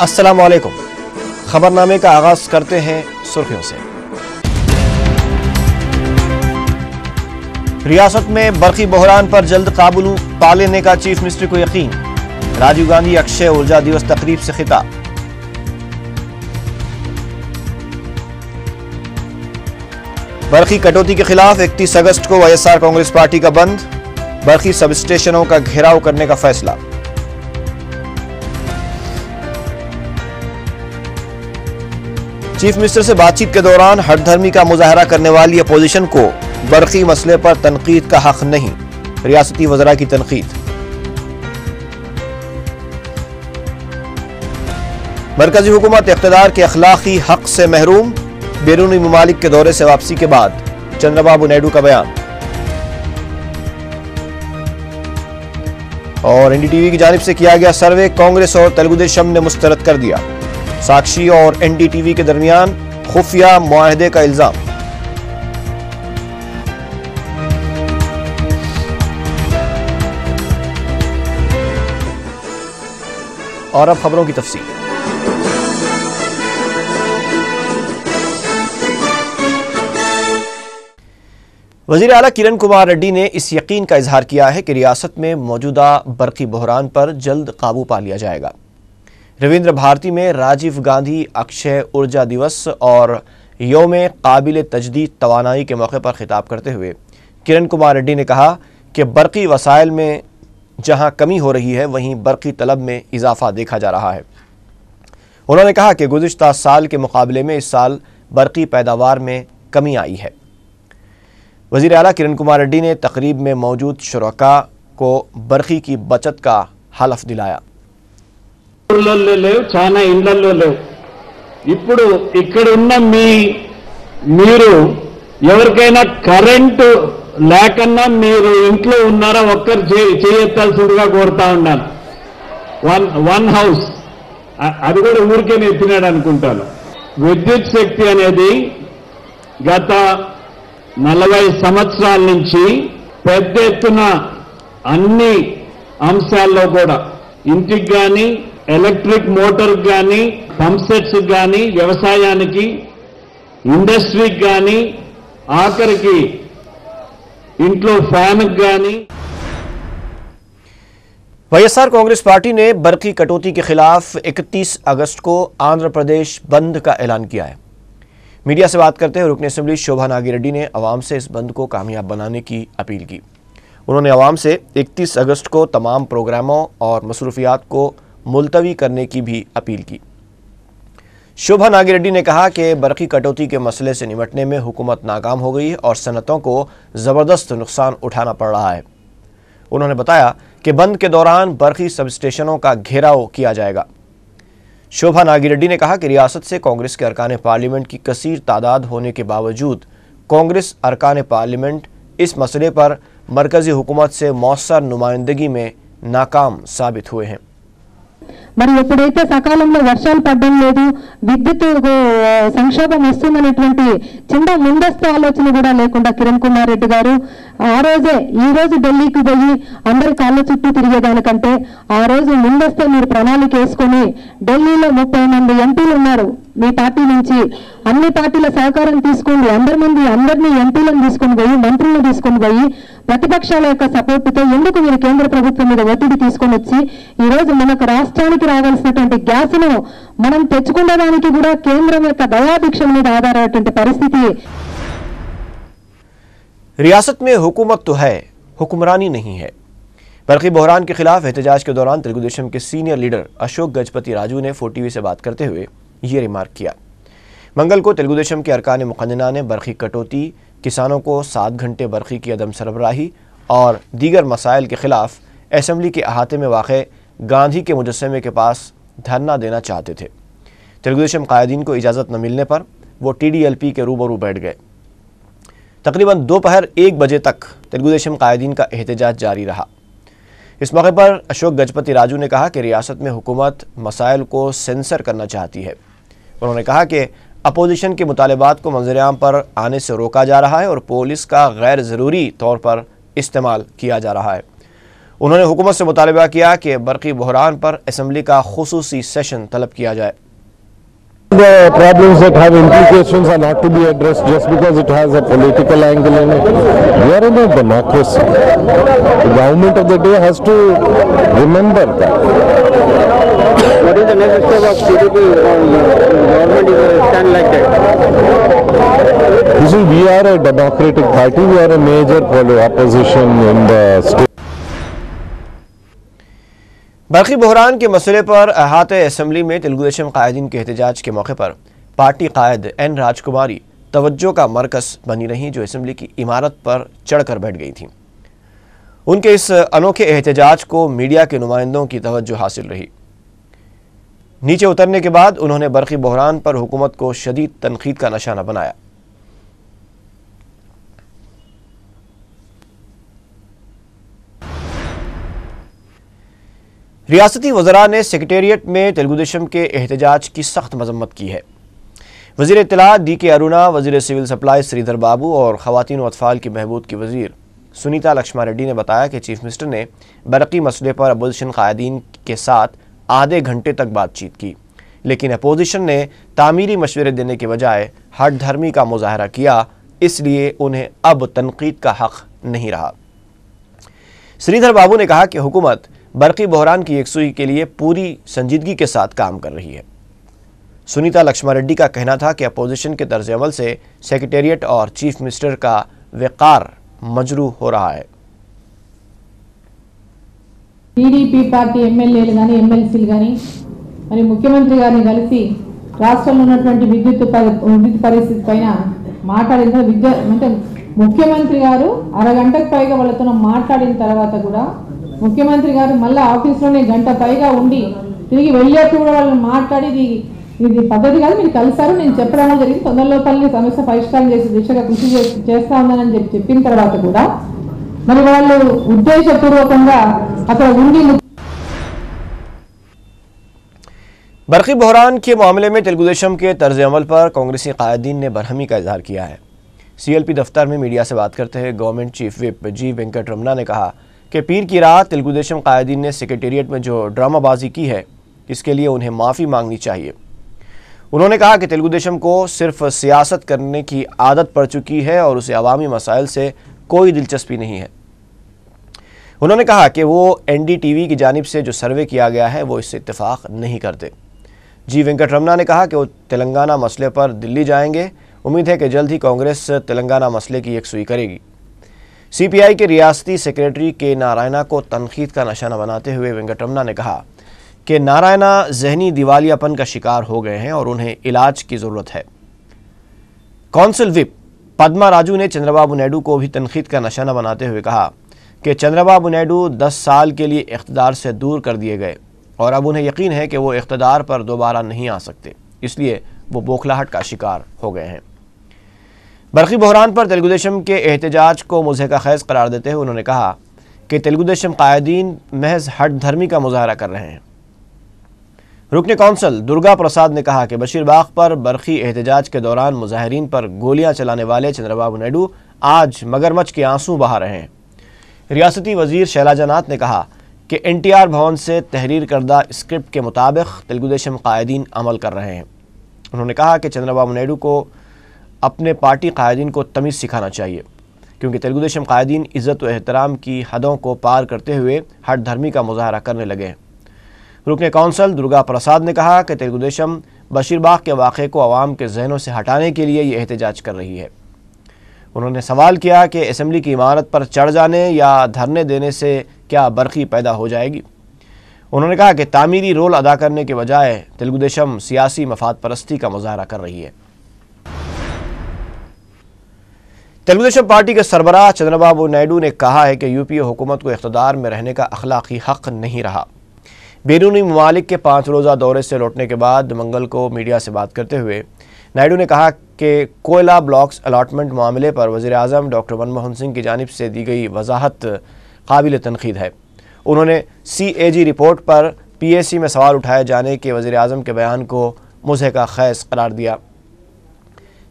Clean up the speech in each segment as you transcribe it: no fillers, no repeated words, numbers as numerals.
अस्सलाम वालेकुम। खबरनामे का आगाज करते हैं सुर्खियों से। रियासत में बरकी बहरान पर जल्द काबू पा लेने का चीफ मिनिस्टर को यकीन। राजीव गांधी अक्षय ऊर्जा दिवस तकरीब से खिताब। बरकी कटौती के खिलाफ 31 अगस्त को वाईएसआर कांग्रेस पार्टी का बंद। बरकी सब स्टेशनों का घेराव करने का फैसला। चीफ मिनिस्टर से बातचीत के दौरान हठधर्मी का मुजाहरा करने वाली अपोजिशन को बरकी मसले पर तनकीद का हक नहीं, रियासती वज़रा की तनकीद। मरकजी हुकूमत इक़्तिदार के अखलाकी हक से महरूम। बैरूनी ममालिक के दौरे से वापसी के बाद चंद्रबाबू नायडू का बयान। और एनडीटीवी की जानिब से किया गया सर्वे कांग्रेस और तेलुगु देशम ने मुस्तरद कर दिया। साक्षी और एनडीटीवी के दरमियान खुफिया मुआहदे का इल्जाम। और अब खबरों की तफसील। वज़ीर आला किरण कुमार रेड्डी ने इस यकीन का इजहार किया है कि रियासत में मौजूदा बरकी बहरान पर जल्द काबू पा लिया जाएगा। रविंद्र भारती में राजीव गांधी अक्षय ऊर्जा दिवस और यौम काबिल तजदीद तवानाई के मौके पर खिताब करते हुए किरण कुमार रेड्डी ने कहा कि बरकी वसाइल में जहां कमी हो रही है वहीं बरकी तलब में इजाफा देखा जा रहा है। उन्होंने कहा कि गुज़िश्ता साल के मुकाबले में इस साल बरकी पैदावार में कमी आई है। वज़ीर आला किरण कुमार रेड्डी ने तकरीब में मौजूद शुरका को बरकी की बचत का हलफ दिलाया। చాలా ఇళ్లలో లేవు। ఇప్పుడు ఇక్కడ ఉన్న మీరు ఎవరికైనా కరెంటు లేకన్నా మీరు ఇంట్లో ఉన్నారా ఒక్కరు చేయెత్తాల్సిందిగా కోరుతా ఉన్నాను। వన్ హౌస్ అది కూడా ఊరికే ఎత్తినాడు అనుకుంటాను। విద్యుత్ శక్తి అనేది గత 40 సంవత్సరాల నుంచి పెద్ద ఎత్తున అన్ని అంశాల్లో కూడా ఇంటికి కానీ ఎలక్ట్రిక్ మోటార్ కానీ పంప్ సెట్స్ కానీ వ్యవసాయానికి ఇండస్ట్రీకి కానీ ఆఖరికి ఇంట్లో ఫ్యాన్కి కానీ। वाईएसआर कांग्रेस पार्टी ने बरकी कटौती के खिलाफ 31 अगस्त को आंध्र प्रदेश बंद का ऐलान किया है। मीडिया से बात करते हुए रुकन असेंबली शोभा नागिरेड्डी ने अवाम से इस बंद को कामयाब बनाने की अपील की। उन्होंने अवाम से 31 अगस्त को तमाम प्रोग्रामों और मसरूफियात को मुलतवी करने की भी अपील की। शोभा नागिरेड्डी ने कहा कि बरकी कटौती के मसले से निपटने में हुकूमत नाकाम हो गई है और सनतों को ज़बरदस्त नुकसान उठाना पड़ रहा है। उन्होंने बताया कि बंद के दौरान बरकी सब स्टेशनों का घेराव किया जाएगा। शोभा नागिरेड्डी ने कहा कि रियासत से कांग्रेस के अरकान पार्लियामेंट की कसीर तादाद होने के बावजूद कांग्रेस अरकान पार्लियामेंट इस मसले पर मरकजी हुकूमत से मौसर नुमाइंदगी में नाकाम साबित हुए हैं। మరి ఎప్పుడైతే సకాలంలో వర్షాలు పడడం లేదు, విద్యుత్ సంక్షోభం వస్తుందనేటువంటి చిన్న ముందస్తు ఆలోచన కూడా లేకుండా కిరణ్ కుమార్ రెడ్డి గారు ఈ రోజు ఢిల్లీకి పోయి అందరి కాళ్ళ చుట్టూ తిరిగేదానికంటే ఆ రోజు ముందస్తు మీరు ప్రణాళిక వేసుకొని ఢిల్లీలో 30 మంది ఎంపీలు ఉన్నారు మీ పార్టీ నుంచి, అన్ని పార్టీల సహకారం తీసుకోండి, అందరినీ ఎంపీలను తీసుకొని పోయి మంత్రులను తీసుకొని పోయి ప్రతిపక్షాల యొక్క సపోర్టుతో ఎందుకు మీరు కేంద్ర ప్రభుత్వం మీద ఒత్తిడి తీసుకొని వచ్చి ఈ రోజు మనకు రాష్ట్రానికి రావాల్సినటువంటి గ్యాస్ను మనం తెచ్చుకునేదానికి కూడా కేంద్రం యొక్క దయాభిక్ష మీద ఆధారపడేటువంటి పరిస్థితి। रियासत में हुकूमत तो है, हुक्मरानी नहीं है। बरकी बहरान के खिलाफ एहतजाज के दौरान तेलुगु देशम के सीनियर लीडर अशोक गजपति राजू ने 4TV से बात करते हुए ये रिमार्क किया। मंगल को तेलुगु देशम के अरकान मुक़न्नना ने बरकी कटौती, किसानों को 7 घंटे बरकी की अदम सरबराही और दीगर मसाइल के खिलाफ असम्बली के अहाते में वाक़े गांधी के मुजस्समे के पास धरना देना चाहते थे। तेलुगु देशम कायदीन को इजाज़त न मिलने पर वो TDLP के रूबरू बैठ गए। तकरीबन दोपहर 1 बजे तक तेलुगु देशम कायदीन का एहतजाज जारी रहा। इस मौके पर अशोक गजपति राजू ने कहा कि रियासत में हुकूमत मसाइल को सेंसर करना चाहती है। उन्होंने कहा कि अपोजिशन के मुतालबात को मंजर-ए-आम पर आने से रोका जा रहा है और पुलिस का गैर ज़रूरी तौर पर इस्तेमाल किया जा रहा है। انہوں نے حکومت سے مطالبہ کیا کہ برقی بحران پر اسمبلی کا خصوصی سیشن طلب کیا جائے. The problems that have implications are not to be addressed just because it has a political angle in it. We are in a democracy. The government of the day has to remember that. What is the next step of CDP government is stand like that? You see, we are a democratic party. We are a major opposition in the state. برقی بحران کے مسئلے پر احاطہ assembly میں تلگو دیشم قائدین کے احتجاج کے موقع پر پارٹی قائد این راج کماری توجہ کا مرکز بنی رہیں، جو اسمبلی کی عمارت پر چڑھ کر بیٹھ گئی تھیں. ان کے اس انوکھے احتجاج کو میڈیا کے نمائندوں کی توجہ حاصل رہی. نیچے اترنے کے بعد انہوں نے برقی بحران پر حکومت کو شدید تنقید کا نشانہ بنایا. ریاستی وزراء نے سیکریٹریٹ میں تلگو دیشم کے احتجاج کی سخت مذمت کی ہے. وزیر اطلاعات ڈی کے ارونا، وزیر سول سپلائی سریدھر بابو اور خواتین و اطفال کی بہبود کی وزیر سنیتا لکشما ریڈی نے بتایا کہ چیف منسٹر نے برقی مسئلے پر اپوزیشن قائدین کے ساتھ آدھے گھنٹے تک بات چیت کی، لیکن اپوزیشن نے تعمیری مشورے دینے کے بجائے ہٹ دھرمی کا مظاہرہ کیا، اس لیے انہیں اب تنقید کا حق نہیں رہا. سریدھر بابو نے کہا کہ حکومت برقی بحران کی یکسوئی کے لیے پوری سنجیدگی کے ساتھ کام کر رہی ہے. سنیتا لکشما ریڈی کا کہنا تھا کہ اپوزیشن کے طرز عمل سے سیکریٹریٹ اور چیف منسٹر کا وقار مجروح ہو رہا ہے. టీడీపీ పార్టీ ఎమ్మెల్యేలు కానీ ఎమ్మెల్సీలు కానీ మరి ముఖ్యమంత్రి గారిని కలిసి రాష్ట్రంలో ఉన్నటువంటి విద్యుత్ పరిస్థితి పైన మాట్లాడిన అంటే ముఖ్యమంత్రి గారు అరగంటకు పైగా వాళ్ళతో మాట్లాడిన తర్వాత కూడా ముఖ్యమంత్రి గారు మళ్ళీ ఆఫీస్లోనే గంట పైగా ఉండి తిరిగి వెళ్ళేట్టు కూడా వాళ్ళని మాట్లాడి ఇది పద్ధతి కాదు, మీరు కలిసారు, నేను చెప్పడం జరిగింది, తొందరలోపల్లి సమస్య పరిష్కారం చేసే దిశగా కృషి చేస్తా ఉందని చెప్పిన తర్వాత కూడా మరి వాళ్ళు ఉద్దేశపూర్వకంగా అక్కడ ఉండి. برقی بحران کے معاملے میں تلگو دیشم کے طرز عمل پر کانگریسی قائدین نے برہمی کا اظہار کیا ہے. سی ایل پی دفتر میں میڈیا سے بات کرتے ہوئے گورنمنٹ چیف وپ جی وینکٹ رمنا نے کہا کہ پیر کی رات تلگو دیشم قائدین نے سیکریٹریٹ میں جو ڈرامہ بازی کی ہے اس کے لیے انہیں معافی مانگنی چاہیے. انہوں نے کہا کہ تلگو دیشم کو صرف سیاست کرنے کی عادت پڑ چکی ہے اور اسے عوامی مسائل سے کوئی دلچسپی نہیں ہے. انہوں نے کہا کہ وہ این ڈی ٹی وی کی جانب سے جو سروے کیا گیا ہے وہ اس سے اتفاق نہیں کرتے. جی وینکٹ رمنا نے کہا کہ وہ تلنگانہ مسئلے پر دلی جائیں گے. امید ہے کہ جلد ہی کانگریس تلنگانہ مسئلے کی یکسوئی کرے گی. سی پی آئی کے ریاستی سیکریٹری کے نارائنا کو تنقید کا نشانہ بناتے ہوئے وینکٹ رمنا نے کہا کہ نارائنا ذہنی دیوالیہ پن کا شکار ہو گئے ہیں اور انہیں علاج کی ضرورت ہے. کونسل وپ پدما راجو نے چندر بابو نائیڈو کو بھی تنقید کا نشانہ بناتے ہوئے کہا کہ چندر بابو نائیڈو 10 سال کے لیے اقتدار سے دور کر دیے گئے اور اب انہیں یقین ہے کہ وہ اقتدار پر دوبارہ نہیں آ سکتے، اس لیے وہ بوکھلاہٹ کا شکار ہو گئے ہیں. برقی بحران پر تلگو دیشم کے احتجاج کو مضحکہ خیز قرار دیتے ہوئے انہوں نے کہا کہ تلگو دیشم قائدین محض ہٹ دھرمی کا مظاہرہ کر رہے ہیں. رکن کونسل درگا پرساد نے کہا کہ بشیر باغ پر برقی احتجاج کے دوران مظاہرین پر گولیاں چلانے والے چندر بابو نائیڈو آج مگرمچھ کے آنسو بہا رہے ہیں. ریاستی وزیر شیلاجا ناتھ نے کہا کہ این ٹی آر بھون سے تحریر کردہ اسکرپٹ کے مطابق تلگو دیشم قائدین عمل کر رہے ہیں. انہوں نے کہا کہ چندر بابو نائیڈو کو اپنے پارٹی قائدین کو تمیز سکھانا چاہیے کیونکہ تلگو دیشم قائدین عزت و احترام کی حدوں کو پار کرتے ہوئے ہٹ دھرمی کا مظاہرہ کرنے لگے ہیں. رکن کونسل درگا پرساد نے کہا کہ تلگو دیشم بشیر باغ کے واقعے کو عوام کے ذہنوں سے ہٹانے کے لیے یہ احتجاج کر رہی ہے. انہوں نے سوال کیا کہ اسمبلی کی عمارت پر چڑھ جانے یا دھرنے دینے سے کیا برقی پیدا ہو جائے گی. انہوں نے کہا کہ تعمیری رول ادا کرنے کے بجائے تلگو دیشم سیاسی مفاد پرستی کا مظاہرہ کر رہی ہے. تلگو دیشم پارٹی کے سربراہ چندر بابو نائیڈو نے کہا ہے کہ یو پی اے حکومت کو اقتدار میں رہنے کا اخلاقی حق نہیں رہا. بیرونی ممالک کے 5 روزہ دورے سے لوٹنے کے بعد منگل کو میڈیا سے بات کرتے ہوئے نائیڈو نے کہا کہ کوئلہ بلاکس الاٹمنٹ معاملے پر وزیر اعظم ڈاکٹر منموہن سنگھ کی جانب سے دی گئی وضاحت قابل تنقید ہے. انہوں نے سی اے جی رپورٹ پر پی اے سی میں سوال اٹھائے جانے کے وزیر اعظم کے بیان کو مضحکہ خیز قرار دیا.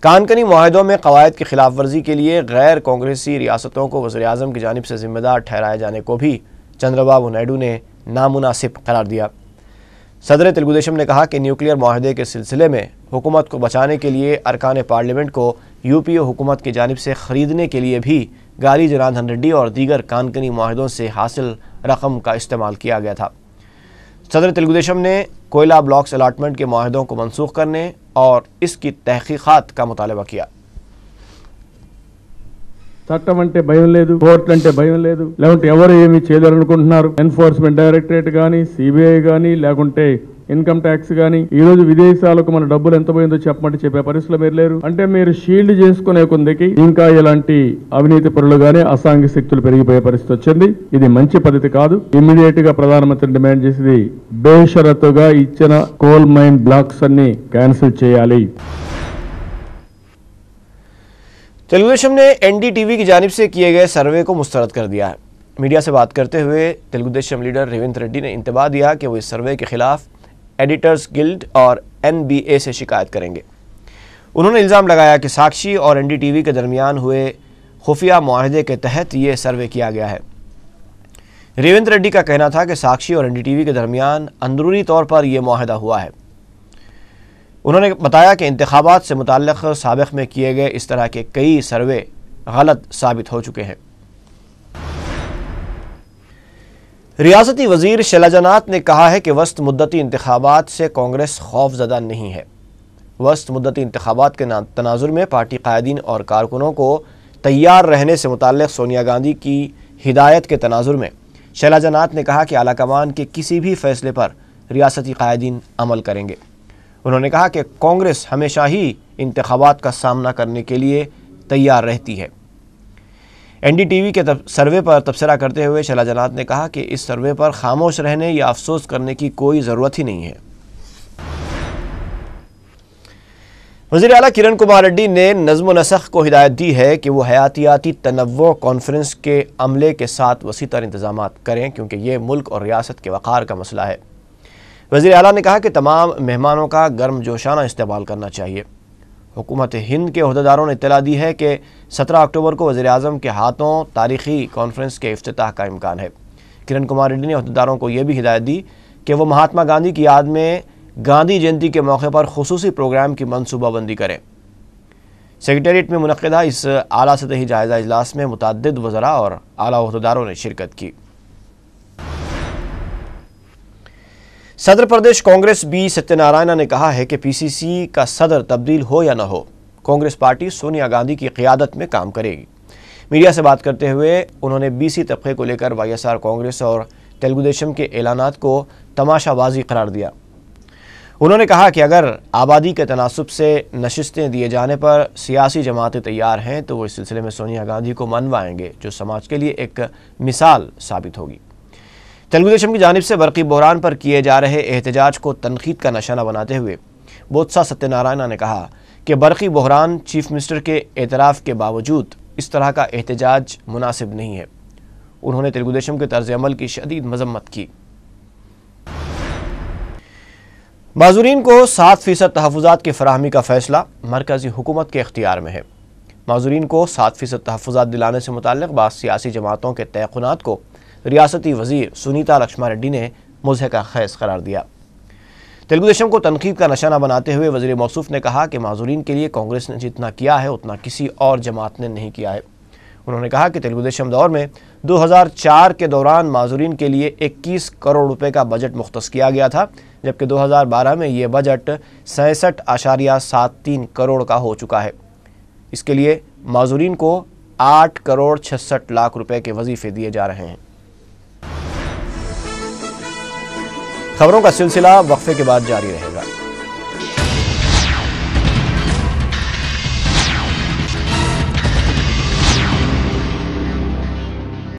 کانکنی معاہدوں میں قواعد کی خلاف ورزی کے لیے غیر کانگریسی ریاستوں کو وزیر اعظم کی جانب سے ذمہ دار ٹھہرائے جانے کو بھی चंद्रबाबू नायडू ने नामुनासिब करार दिया। सदर तेलुगुदेशम ने कहा कि न्यूक्लियर माहदे के सिलसिले में हुकूमत को बचाने के लिए अरकान पार्लियामेंट को यूपीए हुकूमत की जानिब से ख़रीदने के लिए भी गाली जनार्दन रेड्डी और दीगर कानकनी माहदों से हासिल रकम का इस्तेमाल किया गया था। सदर तेलुगुदेशम ने कोयला ब्लॉक्स अलाटमेंट के माहदों को मनसूख करने और इसकी तहकीकात का मुतालबा किया। చట్టం అంటే భయం లేదు, కోర్టు అంటే భయం లేదు, లేకుంటే ఎవరు ఏమి చేయలేరనుకుంటున్నారు. ఎన్ఫోర్స్మెంట్ డైరెక్టరేట్ కానీ, సిబిఐ కానీ, లేకుంటే ఇన్కమ్ ట్యాక్స్ కానీ ఈ రోజు విదేశాలకు మన డబ్బులు ఎంత పోయిందో చెప్పమంటే చెప్పే పరిస్థితులు మీరు లేరు. అంటే మీరు షీల్డ్ చేసుకునే కొందికి ఇంకా ఇలాంటి అవినీతి పరులు గానీ అసాంఘిక శక్తులు పెరిగిపోయే పరిస్థితి వచ్చింది. ఇది మంచి పద్ధతి కాదు. ఇమ్మీడియట్ గా ప్రధానమంత్రి డిమాండ్ చేసేది బేషరతుగా ఇచ్చిన కోల్ మైన్ బ్లాక్స్ అన్ని క్యాన్సిల్ చేయాలి. तेलुगुदेशम ने एनडीटीवी की जानिब से किए गए सर्वे को मुस्तरद कर दिया है। मीडिया से बात करते हुए तेलुगुदेशम लीडर रेवंत रेड्डी ने इंतबाह दिया कि वो इस सर्वे के खिलाफ एडिटर्स गिल्ड और एनबीए से शिकायत करेंगे। उन्होंने इल्ज़ाम लगाया कि साक्षी और एनडीटीवी के दरमियान हुए खुफिया मुआहदे के तहत ये सर्वे किया गया है। रेवंत रेड्डी का कहना था कि साक्षी और एनडीटीवी के दरमियान अंदरूनी तौर पर यह मुआहदा हुआ है। उन्होंने बताया कि इंतखाबात से मुताल्लिक़ साबिक़ में किए गए इस तरह के कई सर्वे गलत साबित हो चुके हैं। रियासती वज़ीर शैलजानाथ ने कहा है कि वस्त मुद्दती इंतखाबात से कांग्रेस खौफज़दा नहीं है। वस्त मुद्दती इंतखाबात के तनाजुर में पार्टी कायदीन और कारकुनों को तैयार रहने से मुताल्लिक़ सोनिया गांधी की हिदायत के तनाजुर में शैलजानाथ ने कहा कि आलाकमान के किसी भी फैसले पर रियासती कायदीन अमल करेंगे। उन्होंने कहा कि कांग्रेस हमेशा ही इंतखाबात का सामना करने के लिए तैयार रहती है। एनडीटीवी के सर्वे पर तबसरा करते हुए शैलजानाथ ने कहा कि इस सर्वे पर खामोश रहने या अफसोस करने की कोई ज़रूरत ही नहीं है। वज़ीर आला किरण कुमार रेड्डी ने नज़्म व नसख को हिदायत दी है कि वो हयातियाती तनव्वुअ कॉन्फ्रेंस के अमले के साथ वसी तर इंतज़ामात करें, क्योंकि ये मुल्क और रियासत के वक़ार का मसला है। वज़ीर आला ने कहा कि तमाम मेहमानों का गर्म जोशाना इस्तेमाल करना चाहिए। हुकूमत हिंद के अहदेदारों ने इत्तला दी है कि 17 अक्टूबर को वज़ीर आज़म के हाथों तारीख़ी कॉन्फ्रेंस के इफ्तिताह का इम्कान है। किरण कुमार रेड्डी ने अहदेदारों को यह भी हिदायत दी कि वो महात्मा गांधी की याद में गांधी जयंती के मौके पर खुसूसी प्रोग्राम की मनसूबाबंदी करें। सेक्रेटेरिएट में मुनक़्क़िदा इस आला सतही जायज़ा इजलास में मुतअद्दिद वज़रा और आला अहदेदारों ने शिरकत की। सदर प्रदेश कांग्रेस बी सत्यनारायण ने कहा है कि पीसीसी का सदर तब्दील हो या न हो, कांग्रेस पार्टी सोनिया गांधी की क़ियादत में काम करेगी। मीडिया से बात करते हुए उन्होंने बीसी तबके को लेकर वाईएसआर कांग्रेस और तेलुगुदेशम के ऐलानात को तमाशाबाजी करार दिया। उन्होंने कहा कि अगर आबादी के तनासुब से नशिस्तें दिए जाने पर सियासी जमातें तैयार हैं तो वो इस सिलसिले में सोनिया गांधी को मनवाएंगे, जो समाज के लिए एक मिसाल साबित होगी। तेलुगुदेशम की जानिब से बरकी बहरान पर किए जा रहे एहतजाज को तनकीद का निशाना बनाते हुए बोत्सा सत्यनारायण ने कहा कि बरकी बहरान चीफ मिनिस्टर के एतराफ़ के बावजूद इस तरह का एहतजाज मुनासिब नहीं है। उन्होंने तेलुगुदेशम के तर्ज अमल की शदीद मजम्मत की। माजूरीन को 7% तहफ़्फ़ुज़ात की फराहमी का फ़ैसला मरकज़ी हुकूमत के इख्तियार में है। माजूरीन को 7% तहफ़्फ़ुज़ात दिलाने से मुताल्लिक़ बाज़ सियासी जमातों के तयक़ुनात को रियासती वज़ीर सुनीता लक्ष्मा रेड्डी ने मुज़हिका ख़ैज़ करार दिया। तेलुगुदेशम को तनकीद का निशाना बनाते हुए वज़ीर मौसूफ़ ने कहा कि माजूरीन के लिए कांग्रेस ने जितना किया है उतना किसी और जमात ने नहीं किया है। उन्होंने कहा कि तेलुगुदेशम दौर में 2004 के दौरान माजूरीन के लिए 21 करोड़ रुपए का बजट मुख्तस किया गया था, जबकि 2012 में ये बजट 66.73 करोड़ का हो चुका है। इसके लिए माजूरीन को 8 करोड़ 66 लाख रुपए के वजीफे दिए जा रहे हैं। खबरों का सिलसिला वक्फे के बाद जारी रहेगा।